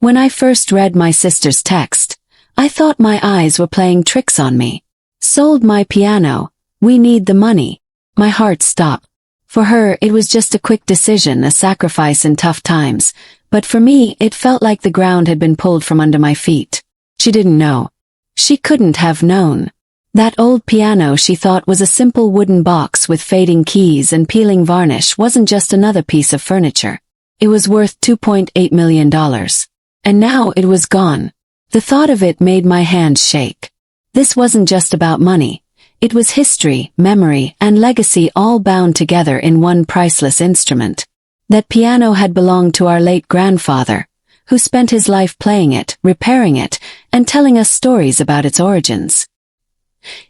When I first read my sister's text, I thought my eyes were playing tricks on me. Sold my piano, we need the money. My heart stopped. For her, it was just a quick decision, a sacrifice in tough times, but for me, it felt like the ground had been pulled from under my feet. She didn't know. She couldn't have known. That old piano she thought was a simple wooden box with fading keys and peeling varnish wasn't just another piece of furniture. It was worth $2.8 million. And now it was gone. The thought of it made my hands shake. This wasn't just about money. It was history, memory, and legacy all bound together in one priceless instrument. That piano had belonged to our late grandfather, who spent his life playing it, repairing it, and telling us stories about its origins.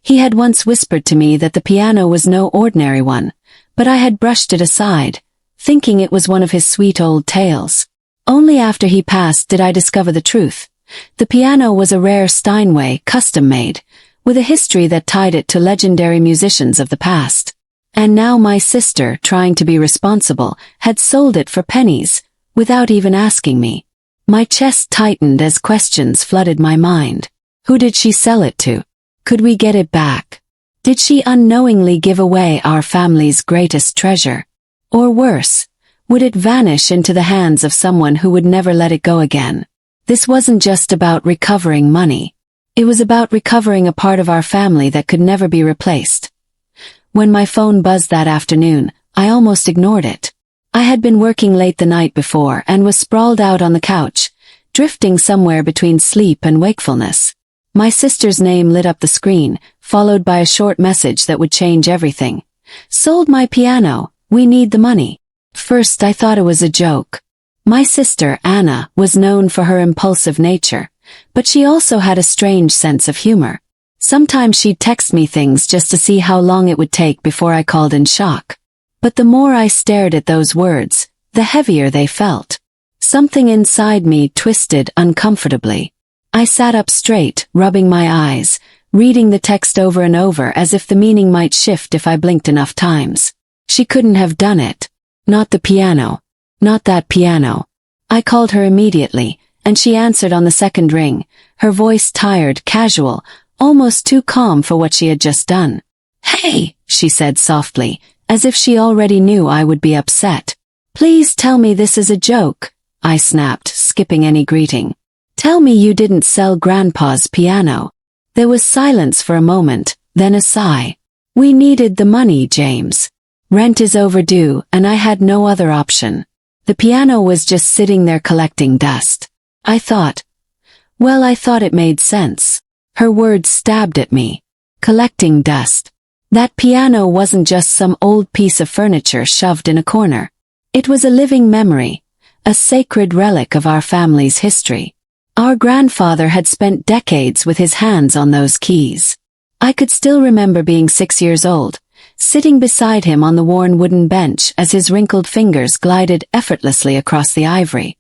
He had once whispered to me that the piano was no ordinary one, but I had brushed it aside, thinking it was one of his sweet old tales. Only after he passed did I discover the truth. The piano was a rare Steinway, custom-made, with a history that tied it to legendary musicians of the past. And now my sister, trying to be responsible, had sold it for pennies, without even asking me. My chest tightened as questions flooded my mind. Who did she sell it to? Could we get it back? Did she unknowingly give away our family's greatest treasure? Or worse, would it vanish into the hands of someone who would never let it go again? This wasn't just about recovering money. It was about recovering a part of our family that could never be replaced. When my phone buzzed that afternoon, I almost ignored it. I had been working late the night before and was sprawled out on the couch, drifting somewhere between sleep and wakefulness. My sister's name lit up the screen, followed by a short message that would change everything. Sold my piano, we need the money. First I thought it was a joke. My sister, Anna, was known for her impulsive nature, but she also had a strange sense of humor. Sometimes she'd text me things just to see how long it would take before I called in shock. But the more I stared at those words, the heavier they felt. Something inside me twisted uncomfortably. I sat up straight, rubbing my eyes, reading the text over and over as if the meaning might shift if I blinked enough times. She couldn't have done it. Not the piano. Not that piano. I called her immediately, and she answered on the second ring, her voice tired, casual, almost too calm for what she had just done. "Hey," she said softly, as if she already knew I would be upset. "Please tell me this is a joke," I snapped, skipping any greeting. "Tell me you didn't sell Grandpa's piano." There was silence for a moment, then a sigh. "We needed the money, James. Rent is overdue, and I had no other option. The piano was just sitting there collecting dust." I thought it made sense. Her words stabbed at me. Collecting dust. That piano wasn't just some old piece of furniture shoved in a corner. It was a living memory, a sacred relic of our family's history. Our grandfather had spent decades with his hands on those keys. I could still remember being 6 years old, sitting beside him on the worn wooden bench as his wrinkled fingers glided effortlessly across the ivory.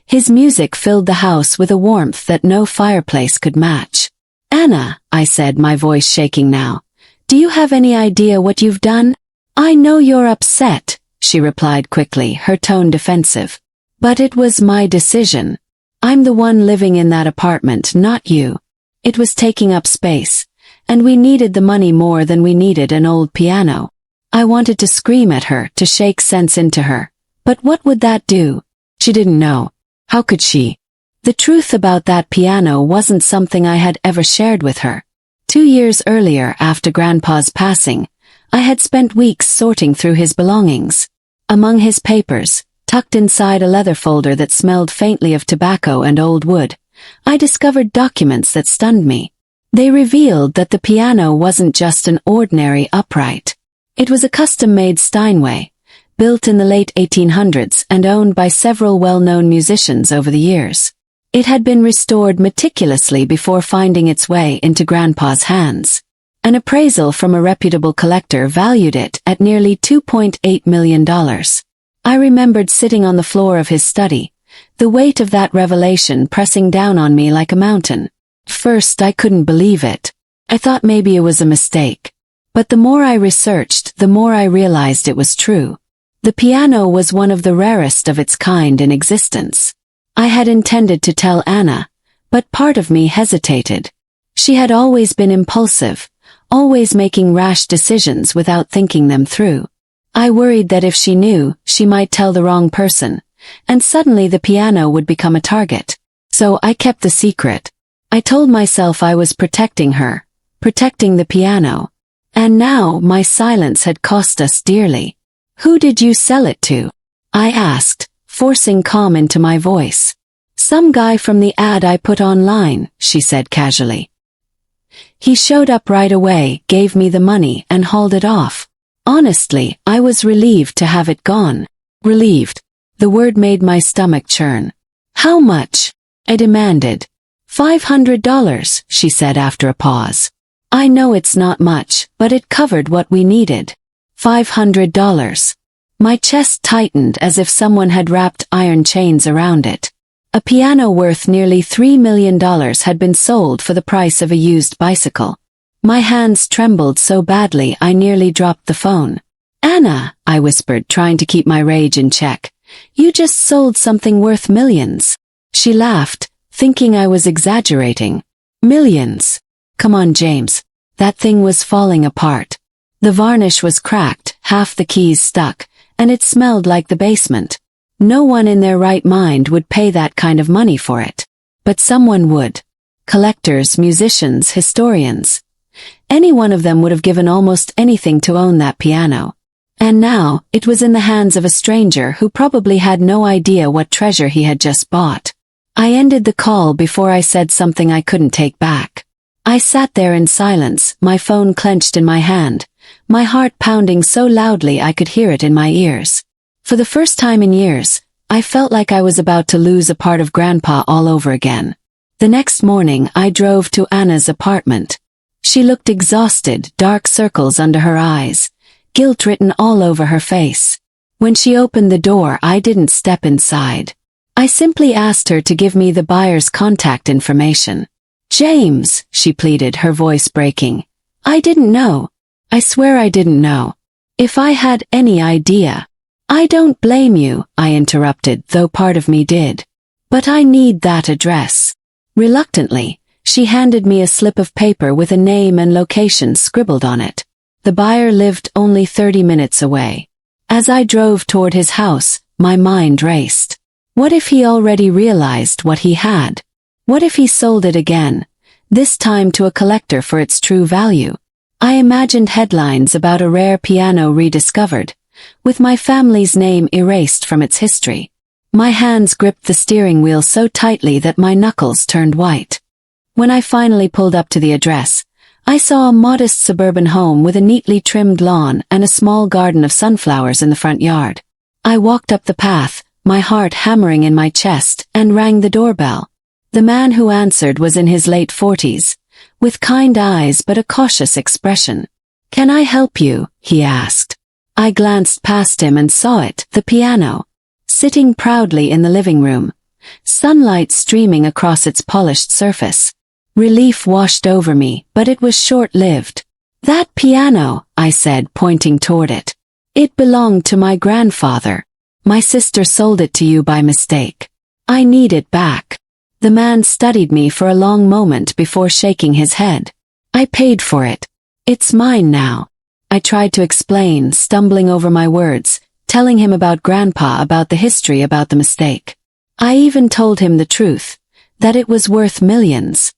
His music filled the house with a warmth that no fireplace could match. "Anna," I said, my voice shaking now, "do you have any idea what you've done?" "I know you're upset," she replied quickly, her tone defensive. "But it was my decision. I'm the one living in that apartment, not you. It was taking up space, and we needed the money more than we needed an old piano." I wanted to scream at her, to shake sense into her. But what would that do? She didn't know. How could she? The truth about that piano wasn't something I had ever shared with her. 2 years earlier, after Grandpa's passing, I had spent weeks sorting through his belongings. Among his papers, tucked inside a leather folder that smelled faintly of tobacco and old wood, I discovered documents that stunned me. They revealed that the piano wasn't just an ordinary upright. It was a custom-made Steinway, built in the late 1800s and owned by several well-known musicians over the years. It had been restored meticulously before finding its way into Grandpa's hands. An appraisal from a reputable collector valued it at nearly $2.8 million. I remembered sitting on the floor of his study, the weight of that revelation pressing down on me like a mountain. First, I couldn't believe it. I thought maybe it was a mistake. But the more I researched, the more I realized it was true. The piano was one of the rarest of its kind in existence. I had intended to tell Anna, but part of me hesitated. She had always been impulsive, always making rash decisions without thinking them through. I worried that if she knew, she might tell the wrong person, and suddenly the piano would become a target. So I kept the secret. I told myself I was protecting her, protecting the piano. And now my silence had cost us dearly. Who did you sell it to? I asked, forcing calm into my voice. Some guy from the ad I put online, she said casually. He showed up right away, gave me the money, and hauled it off. Honestly, I was relieved to have it gone. Relieved. The word made my stomach churn. How much? I demanded. $500, she said after a pause. I know it's not much, but it covered what we needed. $500. My chest tightened as if someone had wrapped iron chains around it. A piano worth nearly $3 million had been sold for the price of a used bicycle. My hands trembled so badly I nearly dropped the phone. Anna, I whispered, trying to keep my rage in check. You just sold something worth millions. She laughed, thinking I was exaggerating. Millions. Come on, James. That thing was falling apart. The varnish was cracked, half the keys stuck, and it smelled like the basement. No one in their right mind would pay that kind of money for it. But someone would. Collectors, musicians, historians. Any one of them would have given almost anything to own that piano. And now, it was in the hands of a stranger who probably had no idea what treasure he had just bought. I ended the call before I said something I couldn't take back. I sat there in silence, my phone clenched in my hand, my heart pounding so loudly I could hear it in my ears. For the first time in years, I felt like I was about to lose a part of Grandpa all over again. The next morning I drove to Anna's apartment. She looked exhausted, dark circles under her eyes, guilt written all over her face. When she opened the door, I didn't step inside. I simply asked her to give me the buyer's contact information. James, she pleaded, her voice breaking. I didn't know. I swear I didn't know. If I had any idea. I don't blame you, I interrupted, though part of me did. But I need that address. Reluctantly, she handed me a slip of paper with a name and location scribbled on it. The buyer lived only 30 minutes away. As I drove toward his house, my mind raced. What if he already realized what he had? What if he sold it again, this time to a collector for its true value? I imagined headlines about a rare piano rediscovered, with my family's name erased from its history. My hands gripped the steering wheel so tightly that my knuckles turned white. When I finally pulled up to the address, I saw a modest suburban home with a neatly trimmed lawn and a small garden of sunflowers in the front yard. I walked up the path, my heart hammering in my chest, and rang the doorbell. The man who answered was in his late 40s, with kind eyes but a cautious expression. Can I help you? He asked. I glanced past him and saw it, the piano, sitting proudly in the living room, sunlight streaming across its polished surface. Relief washed over me, but it was short-lived. That piano, I said, pointing toward it. It belonged to my grandfather. My sister sold it to you by mistake. I need it back. The man studied me for a long moment before shaking his head. I paid for it. It's mine now. I tried to explain, stumbling over my words, telling him about Grandpa, about the history, about the mistake. I even told him the truth, that it was worth millions.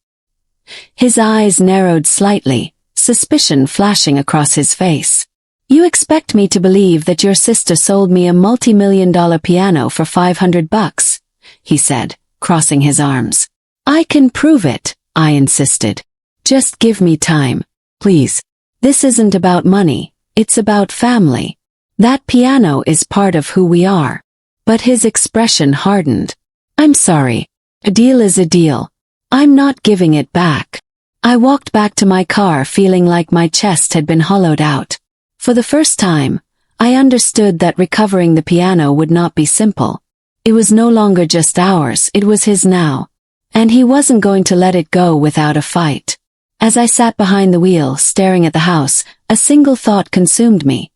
His eyes narrowed slightly, suspicion flashing across his face. You expect me to believe that your sister sold me a multi-million-dollar piano for $500, he said, crossing his arms. I can prove it, I insisted. Just give me time, please. This isn't about money, it's about family. That piano is part of who we are. But his expression hardened. I'm sorry. A deal is a deal. I'm not giving it back. I walked back to my car feeling like my chest had been hollowed out. For the first time, I understood that recovering the piano would not be simple. It was no longer just ours, it was his now. And he wasn't going to let it go without a fight. As I sat behind the wheel, staring at the house, a single thought consumed me.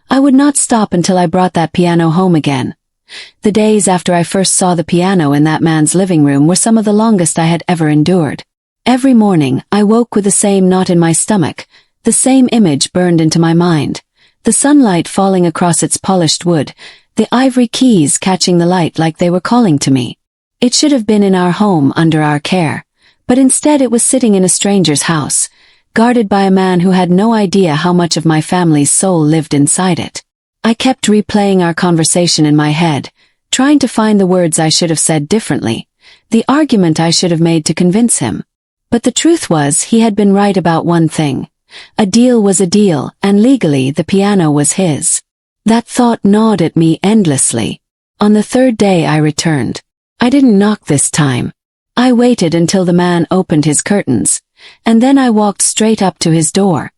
I would not stop until I brought that piano home again. The days after I first saw the piano in that man's living room were some of the longest I had ever endured. Every morning, I woke with the same knot in my stomach, the same image burned into my mind. The sunlight falling across its polished wood, the ivory keys catching the light like they were calling to me. It should have been in our home under our care, but instead it was sitting in a stranger's house, guarded by a man who had no idea how much of my family's soul lived inside it. I kept replaying our conversation in my head, trying to find the words I should have said differently, the argument I should have made to convince him. But the truth was he had been right about one thing. A deal was a deal, and legally the piano was his. That thought gnawed at me endlessly. On the third day I returned. I didn't knock this time. I waited until the man opened his curtains, and then I walked straight up to his door.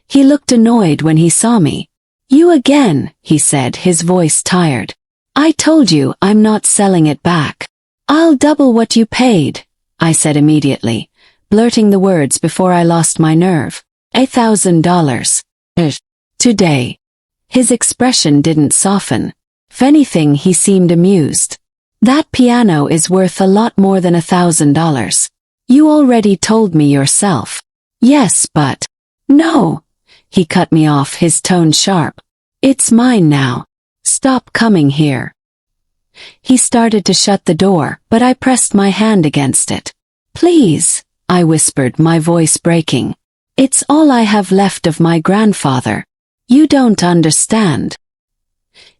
He looked annoyed when he saw me. "You again," he said, his voice tired. "I told you I'm not selling it back." "I'll double what you paid," I said immediately, blurting the words before I lost my nerve. $1,000. Today. His expression didn't soften. If anything, he seemed amused. "That piano is worth a lot more than $1,000. You already told me yourself." "Yes, but..." "No." He cut me off, his tone sharp. "It's mine now. Stop coming here." He started to shut the door, but I pressed my hand against it. "Please," I whispered, my voice breaking. "It's all I have left of my grandfather. You don't understand."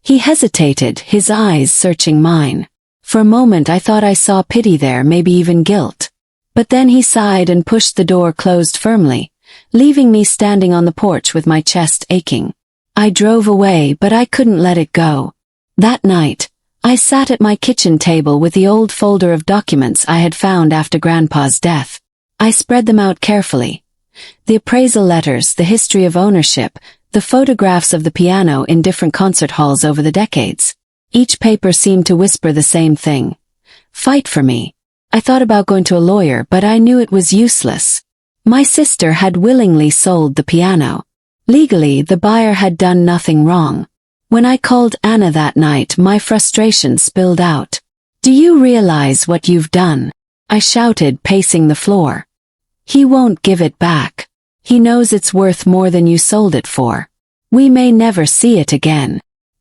He hesitated, his eyes searching mine. For a moment I thought I saw pity there, maybe even guilt. But then he sighed and pushed the door closed firmly, leaving me standing on the porch with my chest aching. I drove away, but I couldn't let it go. That night, I sat at my kitchen table with the old folder of documents I had found after Grandpa's death. I spread them out carefully. The appraisal letters, the history of ownership, the photographs of the piano in different concert halls over the decades. Each paper seemed to whisper the same thing. Fight for me. I thought about going to a lawyer, but I knew it was useless. My sister had willingly sold the piano. Legally, the buyer had done nothing wrong. When I called Anna that night, my frustration spilled out. "Do you realize what you've done?" I shouted, pacing the floor. "He won't give it back. He knows it's worth more than you sold it for. We may never see it again."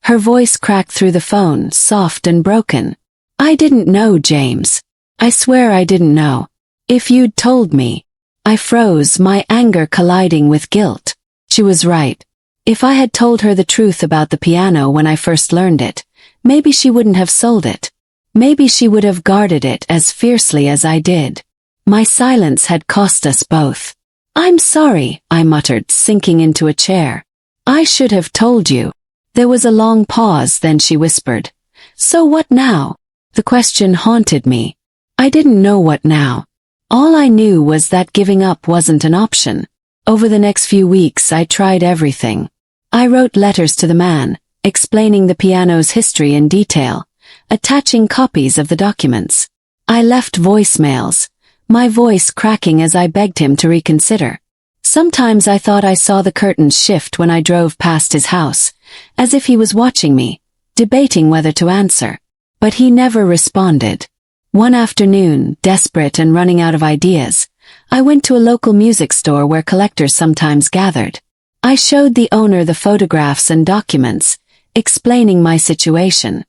Her voice cracked through the phone, soft and broken. "I didn't know, James. I swear I didn't know. If you'd told me." I froze, my anger colliding with guilt. She was right. If I had told her the truth about the piano when I first learned it, maybe she wouldn't have sold it. Maybe she would have guarded it as fiercely as I did. My silence had cost us both. "I'm sorry," I muttered, sinking into a chair. "I should have told you." There was a long pause, then she whispered, "So what now?" The question haunted me. I didn't know what now. All I knew was that giving up wasn't an option. Over the next few weeks I tried everything. I wrote letters to the man, explaining the piano's history in detail, attaching copies of the documents. I left voicemails, my voice cracking as I begged him to reconsider. Sometimes I thought I saw the curtains shift when I drove past his house, as if he was watching me, debating whether to answer. But he never responded. One afternoon, desperate and running out of ideas, I went to a local music store where collectors sometimes gathered. I showed the owner the photographs and documents, explaining my situation.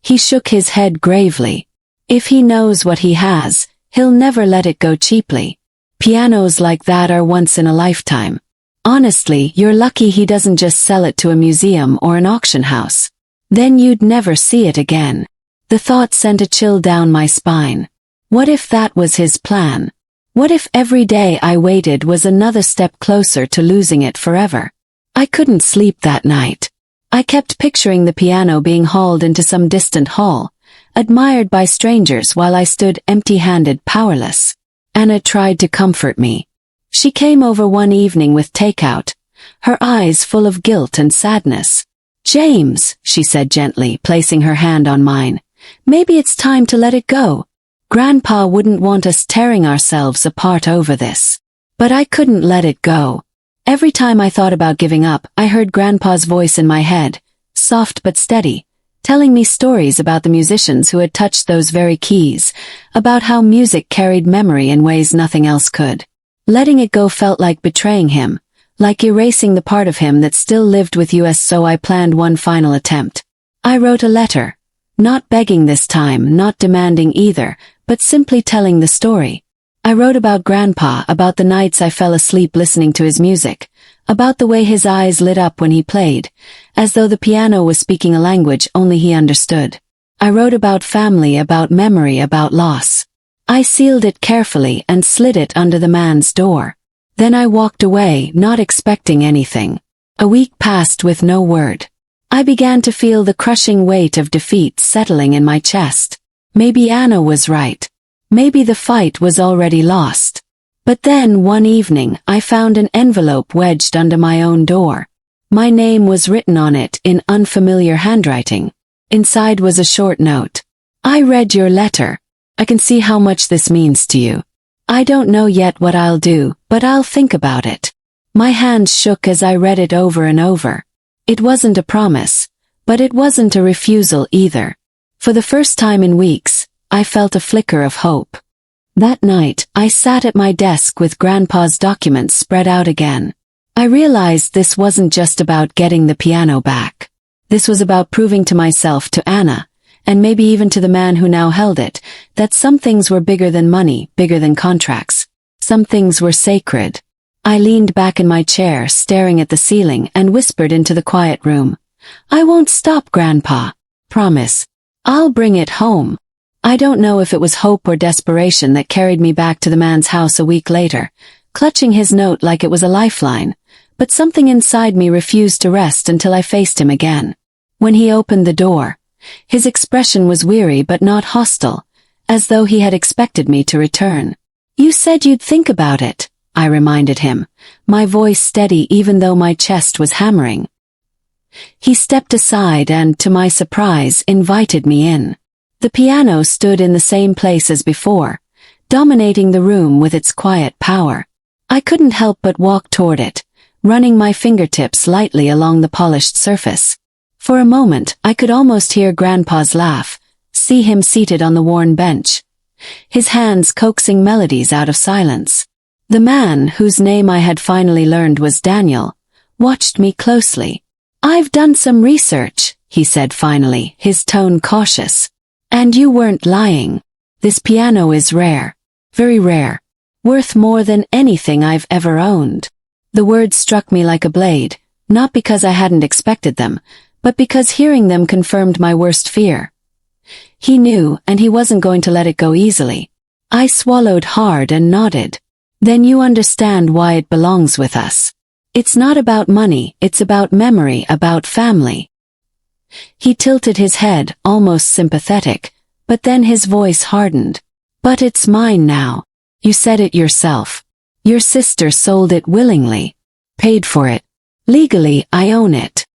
He shook his head gravely. "If he knows what he has, he'll never let it go cheaply. Pianos like that are once in a lifetime. Honestly, you're lucky he doesn't just sell it to a museum or an auction house. Then you'd never see it again." The thought sent a chill down my spine. What if that was his plan? What if every day I waited was another step closer to losing it forever? I couldn't sleep that night. I kept picturing the piano being hauled into some distant hall, admired by strangers while I stood empty-handed, powerless. Anna tried to comfort me. She came over one evening with takeout, her eyes full of guilt and sadness. "James," she said gently, placing her hand on mine, "maybe it's time to let it go. Grandpa wouldn't want us tearing ourselves apart over this." But I couldn't let it go. Every time I thought about giving up, I heard Grandpa's voice in my head, soft but steady, telling me stories about the musicians who had touched those very keys, about how music carried memory in ways nothing else could. Letting it go felt like betraying him, like erasing the part of him that still lived with us, so I planned one final attempt. I wrote a letter. Not begging this time, not demanding either, but simply telling the story. I wrote about Grandpa, about the nights I fell asleep listening to his music, about the way his eyes lit up when he played, as though the piano was speaking a language only he understood. I wrote about family, about memory, about loss. I sealed it carefully and slid it under the man's door. Then I walked away, not expecting anything. A week passed with no word. I began to feel the crushing weight of defeat settling in my chest. Maybe Anna was right. Maybe the fight was already lost. But then one evening I found an envelope wedged under my own door. My name was written on it in unfamiliar handwriting. Inside was a short note. I read your letter. I can see how much this means to you. I don't know yet what I'll do, but I'll think about it. My hands shook as I read it over and over. It wasn't a promise, but it wasn't a refusal either. For the first time in weeks, I felt a flicker of hope. That night, I sat at my desk with Grandpa's documents spread out again. I realized this wasn't just about getting the piano back. This was about proving to myself, to Anna, and maybe even to the man who now held it, that some things were bigger than money, bigger than contracts. Some things were sacred. I leaned back in my chair, staring at the ceiling, and whispered into the quiet room. I won't stop, Grandpa. Promise. I'll bring it home. I don't know if it was hope or desperation that carried me back to the man's house a week later, clutching his note like it was a lifeline, but something inside me refused to rest until I faced him again. When he opened the door, his expression was weary but not hostile, as though he had expected me to return. You said you'd think about it, I reminded him, my voice steady even though my chest was hammering. He stepped aside and, to my surprise, invited me in. The piano stood in the same place as before, dominating the room with its quiet power. I couldn't help but walk toward it, running my fingertips lightly along the polished surface. For a moment, I could almost hear Grandpa's laugh, see him seated on the worn bench, his hands coaxing melodies out of silence. The man, whose name I had finally learned was Daniel, watched me closely. I've done some research, he said finally, his tone cautious. And you weren't lying. This piano is rare. Very rare. Worth more than anything I've ever owned. The words struck me like a blade, not because I hadn't expected them, but because hearing them confirmed my worst fear. He knew, and he wasn't going to let it go easily. I swallowed hard and nodded. Then you understand why it belongs with us. It's not about money, it's about memory, about family. He tilted his head, almost sympathetic, but then his voice hardened. But it's mine now. You said it yourself. Your sister sold it willingly. Paid for it. Legally, I own it.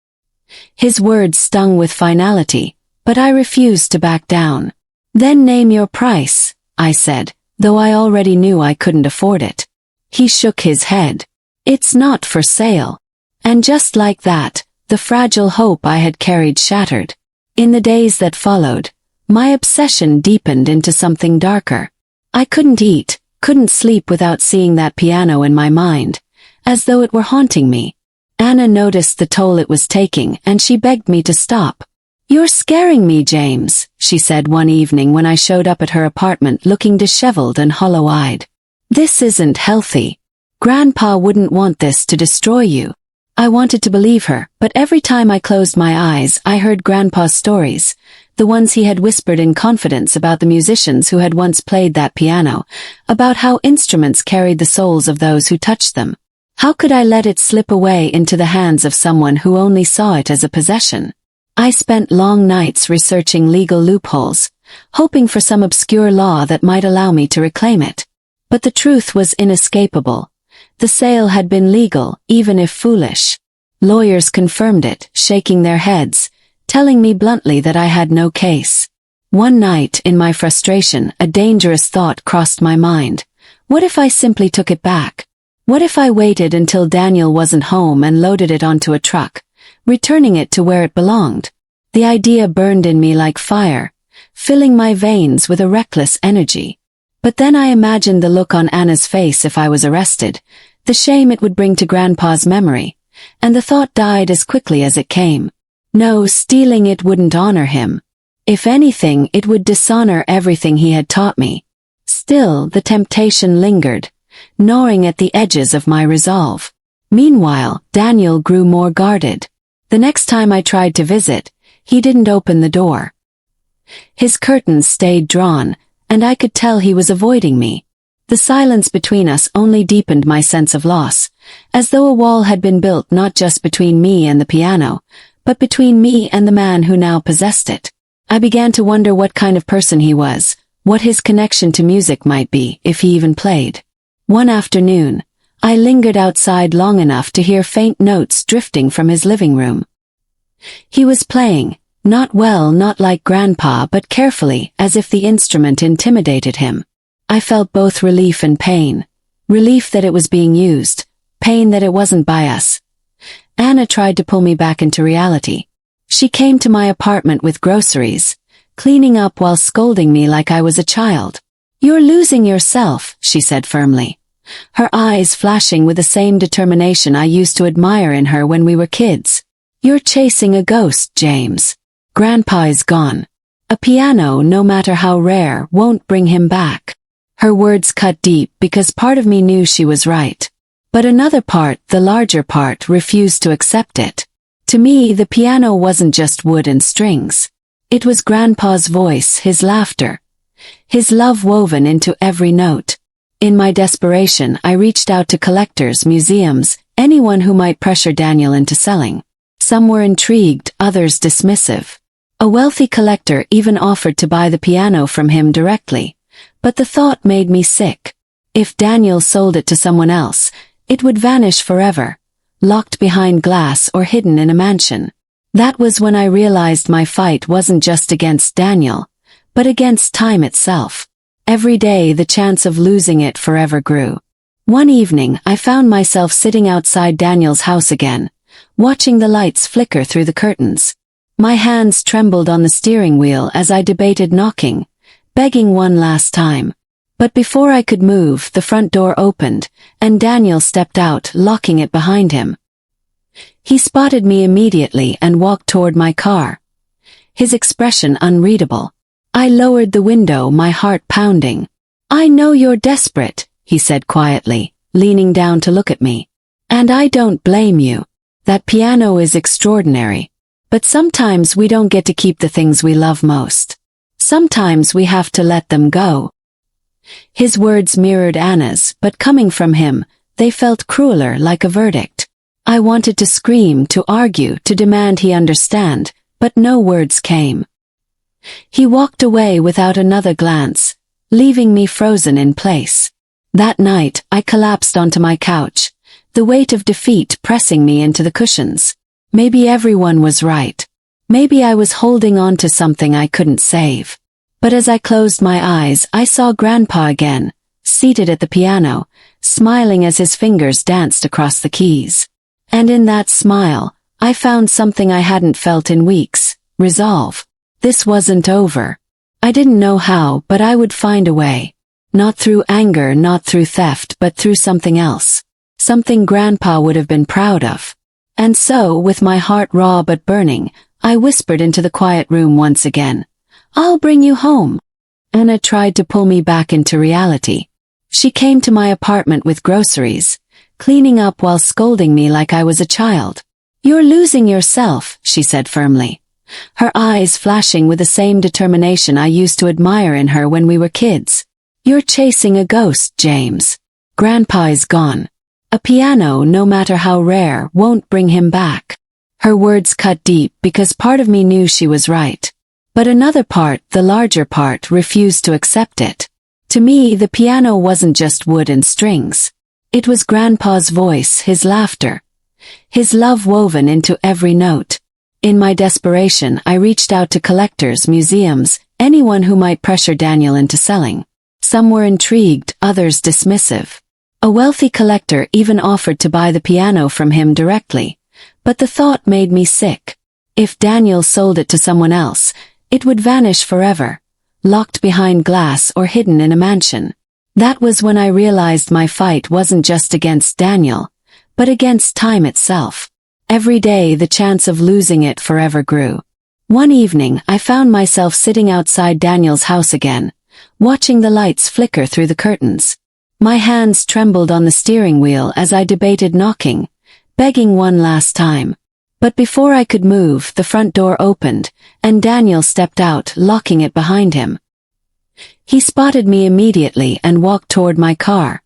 His words stung with finality, but I refused to back down. Then name your price, I said, though I already knew I couldn't afford it. He shook his head. It's not for sale. And just like that, the fragile hope I had carried shattered. In the days that followed, my obsession deepened into something darker. I couldn't eat, couldn't sleep without seeing that piano in my mind, as though it were haunting me. Anna noticed the toll it was taking and she begged me to stop. You're scaring me, James, she said one evening when I showed up at her apartment looking disheveled and hollow-eyed. This isn't healthy. Grandpa wouldn't want this to destroy you. I wanted to believe her, but every time I closed my eyes I heard Grandpa's stories, the ones he had whispered in confidence about the musicians who had once played that piano, about how instruments carried the souls of those who touched them. How could I let it slip away into the hands of someone who only saw it as a possession? I spent long nights researching legal loopholes, hoping for some obscure law that might allow me to reclaim it. But the truth was inescapable. The sale had been legal, even if foolish. Lawyers confirmed it, shaking their heads, telling me bluntly that I had no case. One night, in my frustration, a dangerous thought crossed my mind. What if I simply took it back? What if I waited until Daniel wasn't home and loaded it onto a truck, returning it to where it belonged? The idea burned in me like fire, filling my veins with a reckless energy. But then I imagined the look on Anna's face if I was arrested, the shame it would bring to Grandpa's memory, and the thought died as quickly as it came. No, stealing it wouldn't honor him. If anything, it would dishonor everything he had taught me. Still, the temptation lingered, gnawing at the edges of my resolve. Meanwhile, Daniel grew more guarded. The next time I tried to visit, he didn't open the door. His curtains stayed drawn, and I could tell he was avoiding me. The silence between us only deepened my sense of loss, as though a wall had been built not just between me and the piano, but between me and the man who now possessed it. I began to wonder what kind of person he was, what his connection to music might be, if he even played. One afternoon, I lingered outside long enough to hear faint notes drifting from his living room. He was playing, not well, not like Grandpa, but carefully, as if the instrument intimidated him. I felt both relief and pain. Relief that it was being used, pain that it wasn't by us. Anna tried to pull me back into reality. She came to my apartment with groceries, cleaning up while scolding me like I was a child. "You're losing yourself," she said firmly, her eyes flashing with the same determination I used to admire in her when we were kids. "You're chasing a ghost, James. Grandpa is gone. A piano, no matter how rare, won't bring him back." Her words cut deep because part of me knew she was right. But another part, the larger part, refused to accept it. To me, the piano wasn't just wood and strings. It was Grandpa's voice, his laughter, his love woven into every note. In my desperation, I reached out to collectors, museums, anyone who might pressure Daniel into selling. Some were intrigued, others dismissive. A wealthy collector even offered to buy the piano from him directly. But the thought made me sick. If Daniel sold it to someone else, it would vanish forever, locked behind glass or hidden in a mansion. That was when I realized my fight wasn't just against Daniel, but against time itself. Every day the chance of losing it forever grew. One evening I found myself sitting outside Daniel's house again, watching the lights flicker through the curtains. My hands trembled on the steering wheel as I debated knocking, begging one last time. But before I could move, the front door opened, and Daniel stepped out, locking it behind him. He spotted me immediately and walked toward my car, his expression unreadable. I lowered the window, my heart pounding. "I know you're desperate," he said quietly, leaning down to look at me. "And I don't blame you. That piano is extraordinary. But sometimes we don't get to keep the things we love most. Sometimes we have to let them go." His words mirrored Anna's, but coming from him, they felt crueler, like a verdict. I wanted to scream, to argue, to demand he understand, but no words came. He walked away without another glance, leaving me frozen in place. That night, I collapsed onto my couch, the weight of defeat pressing me into the cushions. Maybe everyone was right. Maybe I was holding on to something I couldn't save. But as I closed my eyes, I saw Grandpa again, seated at the piano, smiling as his fingers danced across the keys. And in that smile, I found something I hadn't felt in weeks: resolve. This wasn't over. I didn't know how, but I would find a way. Not through anger, not through theft, but through something else. Something Grandpa would have been proud of. And so, with my heart raw but burning, I whispered into the quiet room once again, "I'll bring you home." Anna tried to pull me back into reality. She came to my apartment with groceries, cleaning up while scolding me like I was a child. "You're losing yourself," she said firmly, her eyes flashing with the same determination I used to admire in her when we were kids. "You're chasing a ghost, James. Grandpa is gone. A piano, no matter how rare, won't bring him back." Her words cut deep because part of me knew she was right. But another part, the larger part, refused to accept it. To me, the piano wasn't just wood and strings. It was Grandpa's voice, his laughter, his love woven into every note. In my desperation, I reached out to collectors, museums, anyone who might pressure Daniel into selling. Some were intrigued, others dismissive. A wealthy collector even offered to buy the piano from him directly. But the thought made me sick. If Daniel sold it to someone else, it would vanish forever, locked behind glass or hidden in a mansion. That was when I realized my fight wasn't just against Daniel, but against time itself. Every day the chance of losing it forever grew. One evening I found myself sitting outside Daniel's house again, watching the lights flicker through the curtains. My hands trembled on the steering wheel as I debated knocking, begging one last time. But before I could move, the front door opened, and Daniel stepped out, locking it behind him. He spotted me immediately and walked toward my car,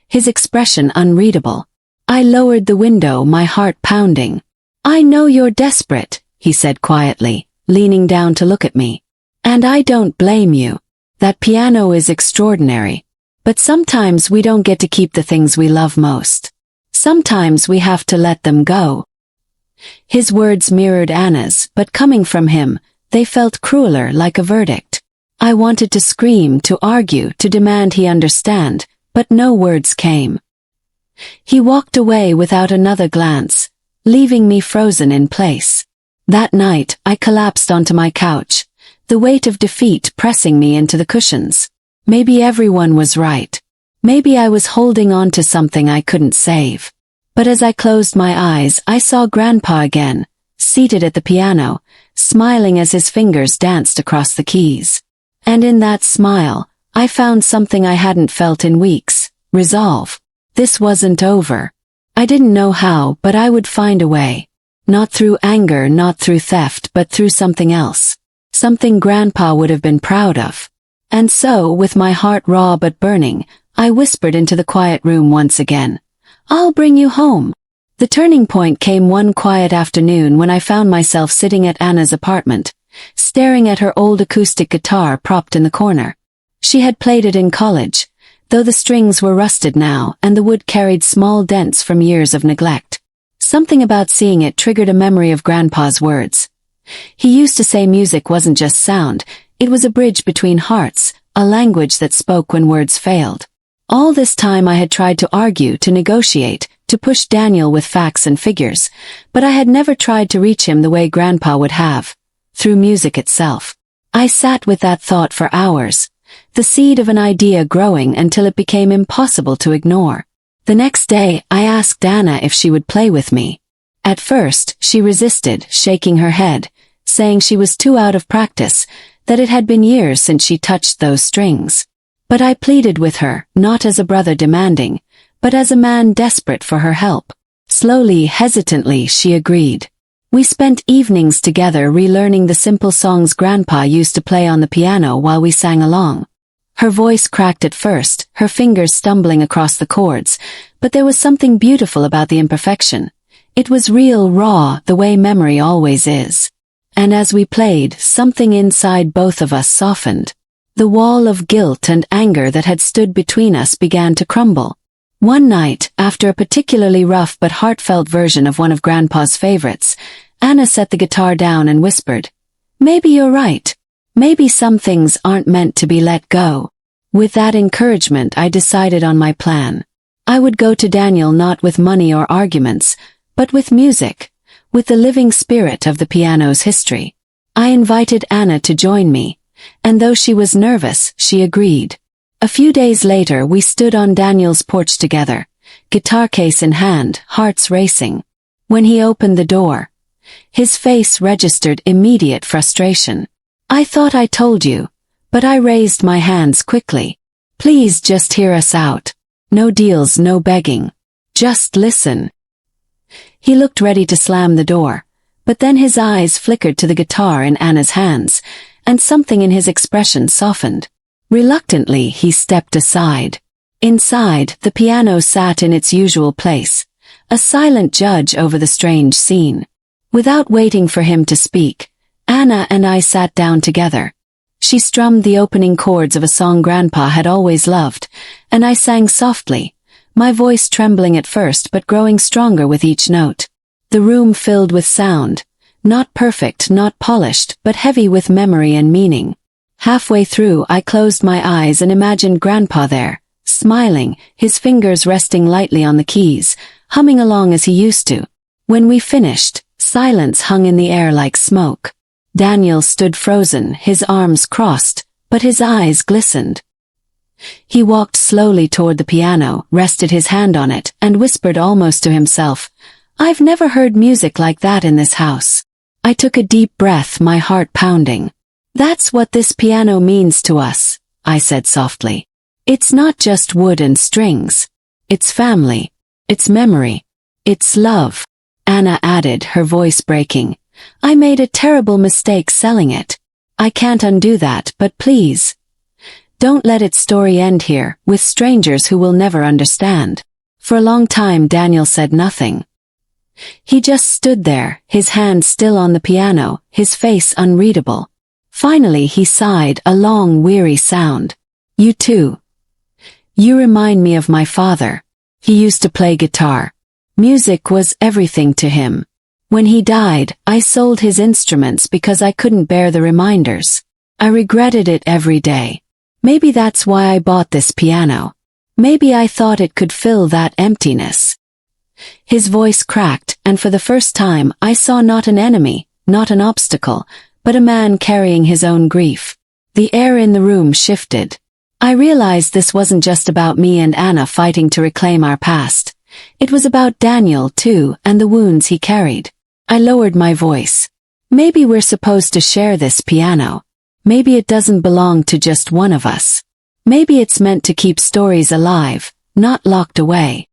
his expression unreadable. I lowered the window, my heart pounding. "I know you're desperate," he said quietly, leaning down to look at me. "And I don't blame you. That piano is extraordinary. But sometimes we don't get to keep the things we love most. Sometimes we have to let them go." His words mirrored Anna's, but coming from him, they felt crueler, like a verdict. I wanted to scream, to argue, to demand he understand, but no words came. He walked away without another glance, leaving me frozen in place. That night, I collapsed onto my couch, the weight of defeat pressing me into the cushions. Maybe everyone was right. Maybe I was holding on to something I couldn't save. But as I closed my eyes, I saw Grandpa again, seated at the piano, smiling as his fingers danced across the keys. And in that smile, I found something I hadn't felt in weeks: resolve. This wasn't over. I didn't know how, but I would find a way. Not through anger, not through theft, but through something else. Something Grandpa would have been proud of. And so, with my heart raw but burning, I whispered into the quiet room once again, "I'll bring you home." The turning point came one quiet afternoon when I found myself sitting at Anna's apartment, staring at her old acoustic guitar propped in the corner. She had played it in college, though the strings were rusted now and the wood carried small dents from years of neglect. Something about seeing it triggered a memory of Grandpa's words. He used to say music wasn't just sound, it was a bridge between hearts, a language that spoke when words failed. All this time I had tried to argue, to negotiate, to push Daniel with facts and figures, but I had never tried to reach him the way Grandpa would have, through music itself. I sat with that thought for hours, the seed of an idea growing until it became impossible to ignore. The next day, I asked Anna if she would play with me. At first, she resisted, shaking her head, saying she was too out of practice, that it had been years since she touched those strings. But I pleaded with her, not as a brother demanding, but as a man desperate for her help. Slowly, hesitantly, she agreed. We spent evenings together relearning the simple songs Grandpa used to play on the piano while we sang along. Her voice cracked at first, her fingers stumbling across the chords, but there was something beautiful about the imperfection. It was real, raw, the way memory always is. And as we played, something inside both of us softened. The wall of guilt and anger that had stood between us began to crumble. One night, after a particularly rough but heartfelt version of one of Grandpa's favorites, Anna set the guitar down and whispered, "Maybe you're right. Maybe some things aren't meant to be let go." With that encouragement, I decided on my plan. I would go to Daniel not with money or arguments, but with music, with the living spirit of the piano's history. I invited Anna to join me, and though she was nervous, she agreed. A few days later, we stood on Daniel's porch together, guitar case in hand, hearts racing. When he opened the door, his face registered immediate frustration. "I thought I told you," but I raised my hands quickly. "Please just hear us out. No deals, no begging. Just listen." He looked ready to slam the door, but then his eyes flickered to the guitar in Anna's hands, and something in his expression softened. Reluctantly, he stepped aside. Inside, the piano sat in its usual place, a silent judge over the strange scene. Without waiting for him to speak, Anna and I sat down together. She strummed the opening chords of a song Grandpa had always loved, and I sang softly, my voice trembling at first but growing stronger with each note. The room filled with sound, not perfect, not polished, but heavy with memory and meaning. Halfway through, I closed my eyes and imagined Grandpa there, smiling, his fingers resting lightly on the keys, humming along as he used to. When we finished, Silence hung in the air like smoke. Daniel stood frozen, his arms crossed, but his eyes glistened. He walked slowly toward the piano, rested his hand on it, and whispered almost to himself, "I've never heard music like that in this house." I took a deep breath, my heart pounding. "That's what this piano means to us," I said softly. "It's not just wood and strings. It's family. It's memory. It's love." Anna added, her voice breaking, "I made a terrible mistake selling it. I can't undo that, but please, don't let its story end here, with strangers who will never understand." For a long time Daniel said nothing. He just stood there, his hand still on the piano, his face unreadable. Finally he sighed, a long, weary sound. "You too. You remind me of my father. He used to play guitar. Music was everything to him. When he died, I sold his instruments because I couldn't bear the reminders. I regretted it every day. Maybe that's why I bought this piano. Maybe I thought it could fill that emptiness." His voice cracked, and for the first time I saw not an enemy, not an obstacle, but a man carrying his own grief. The air in the room shifted. I realized this wasn't just about me and Anna fighting to reclaim our past. It was about Daniel, too, and the wounds he carried. I lowered my voice. "Maybe we're supposed to share this piano. Maybe it doesn't belong to just one of us. Maybe it's meant to keep stories alive, not locked away."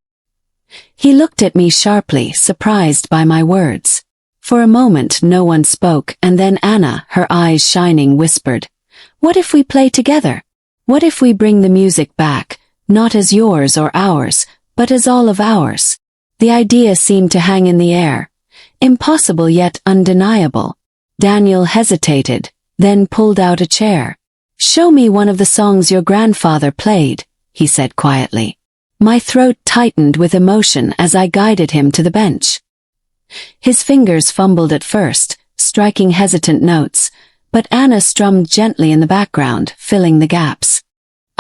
He looked at me sharply, surprised by my words. For a moment no one spoke, and then Anna, her eyes shining, whispered, "What if we play together? What if we bring the music back, not as yours or ours, but as all of ours?" The idea seemed to hang in the air. Impossible yet undeniable. Daniel hesitated, then pulled out a chair. "Show me one of the songs your grandfather played," he said quietly. My throat tightened with emotion as I guided him to the bench. His fingers fumbled at first, striking hesitant notes, but Anna strummed gently in the background, filling the gaps.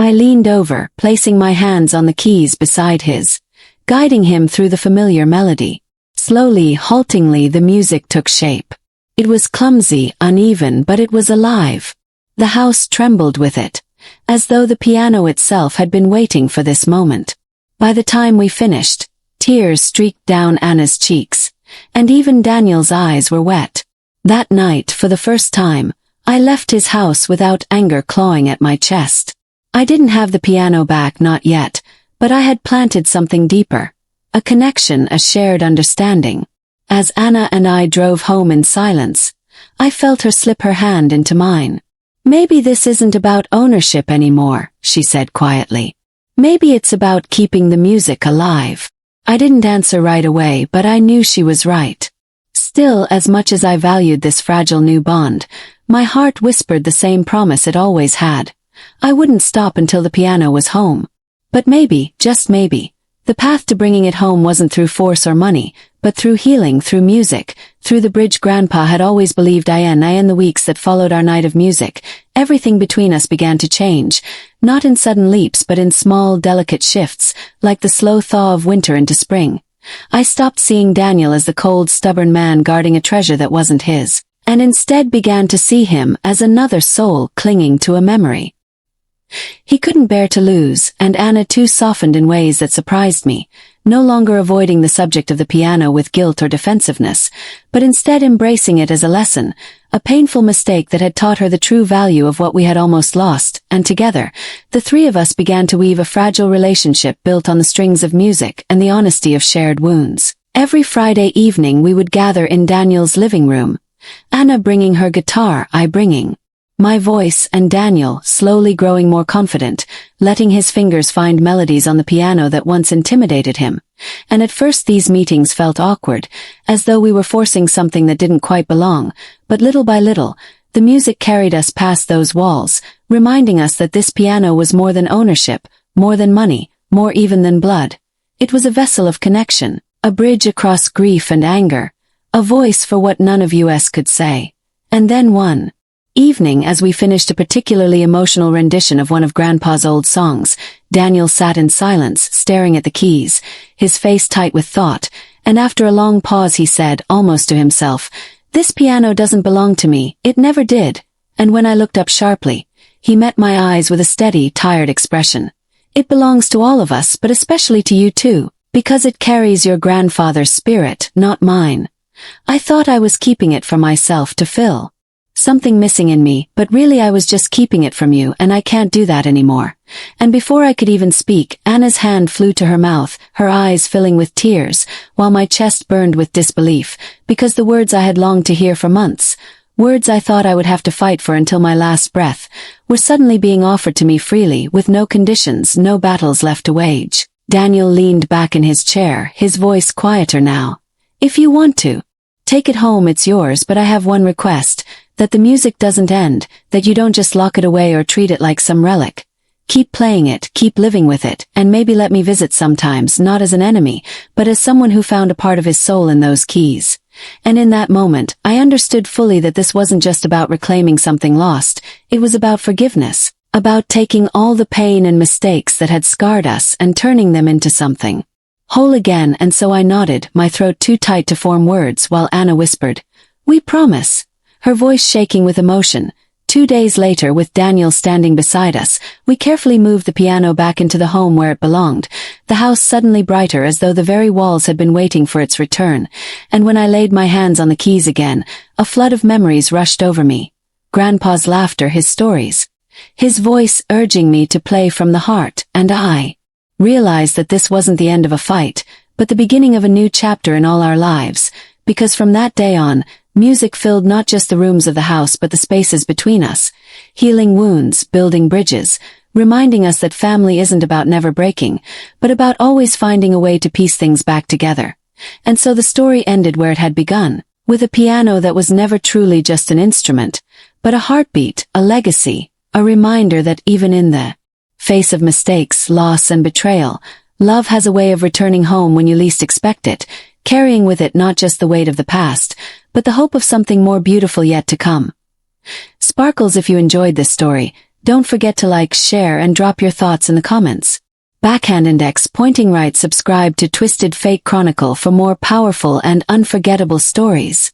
I leaned over, placing my hands on the keys beside his, guiding him through the familiar melody. Slowly, haltingly, the music took shape. It was clumsy, uneven, but it was alive. The house trembled with it, as though the piano itself had been waiting for this moment. By the time we finished, tears streaked down Anna's cheeks, and even Daniel's eyes were wet. That night, for the first time, I left his house without anger clawing at my chest. I didn't have the piano back, not yet, but I had planted something deeper. A connection, a shared understanding. As Anna and I drove home in silence, I felt her slip her hand into mine. "Maybe this isn't about ownership anymore," she said quietly. "Maybe it's about keeping the music alive." I didn't answer right away, but I knew she was right. Still, as much as I valued this fragile new bond, my heart whispered the same promise it always had. I wouldn't stop until the piano was home. But maybe, just maybe, the path to bringing it home wasn't through force or money, but through healing, through music, through the bridge Grandpa had always believed in the weeks that followed our night of music. Everything between us began to change, not in sudden leaps but in small, delicate shifts, like the slow thaw of winter into spring. I stopped seeing Daniel as the cold, stubborn man guarding a treasure that wasn't his, and instead began to see him as another soul clinging to a memory he couldn't bear to lose, and Anna too softened in ways that surprised me, no longer avoiding the subject of the piano with guilt or defensiveness, but instead embracing it as a lesson, a painful mistake that had taught her the true value of what we had almost lost, and together, the three of us began to weave a fragile relationship built on the strings of music and the honesty of shared wounds. Every Friday evening we would gather in Daniel's living room, Anna bringing her guitar, I bringing my voice, and Daniel, slowly growing more confident, letting his fingers find melodies on the piano that once intimidated him. And at first these meetings felt awkward, as though we were forcing something that didn't quite belong, but little by little, the music carried us past those walls, reminding us that this piano was more than ownership, more than money, more even than blood. It was a vessel of connection, a bridge across grief and anger, a voice for what none of us could say. And then one evening, as we finished a particularly emotional rendition of one of Grandpa's old songs, Daniel sat in silence, staring at the keys, his face tight with thought, and after a long pause he said, almost to himself, "This piano doesn't belong to me, it never did." And when I looked up sharply, he met my eyes with a steady, tired expression. "It belongs to all of us, but especially to you too, because it carries your grandfather's spirit, not mine." I thought I was keeping it for myself to fill something missing in me, but really I was just keeping it from you, and I can't do that anymore. And before I could even speak, Anna's hand flew to her mouth, her eyes filling with tears, while my chest burned with disbelief, because the words I had longed to hear for months, words I thought I would have to fight for until my last breath, were suddenly being offered to me freely, with no conditions, no battles left to wage. Daniel leaned back in his chair, his voice quieter now. "If you want to, take it home, it's yours, but I have one request, that the music doesn't end, that you don't just lock it away or treat it like some relic. Keep playing it, keep living with it, and maybe let me visit sometimes, not as an enemy, but as someone who found a part of his soul in those keys." And in that moment, I understood fully that this wasn't just about reclaiming something lost, it was about forgiveness, about taking all the pain and mistakes that had scarred us and turning them into something whole again. And so I nodded, my throat too tight to form words, while Anna whispered, "We promise," her voice shaking with emotion. 2 days later, with Daniel standing beside us, we carefully moved the piano back into the home where it belonged, the house suddenly brighter as though the very walls had been waiting for its return. And when I laid my hands on the keys again, a flood of memories rushed over me. Grandpa's laughter, his stories, his voice urging me to play from the heart, and I realized that this wasn't the end of a fight, but the beginning of a new chapter in all our lives, because from that day on, music filled not just the rooms of the house but the spaces between us, healing wounds, building bridges, reminding us that family isn't about never breaking, but about always finding a way to piece things back together. And so the story ended where it had begun, with a piano that was never truly just an instrument, but a heartbeat, a legacy, a reminder that even in the face of mistakes, loss, and betrayal, love has a way of returning home when you least expect it, carrying with it not just the weight of the past, but the hope of something more beautiful yet to come. Sparkles, if you enjoyed this story, don't forget to like, share, and drop your thoughts in the comments. Backhand index pointing right. Subscribe to Twisted Fate Chronicle for more powerful and unforgettable stories.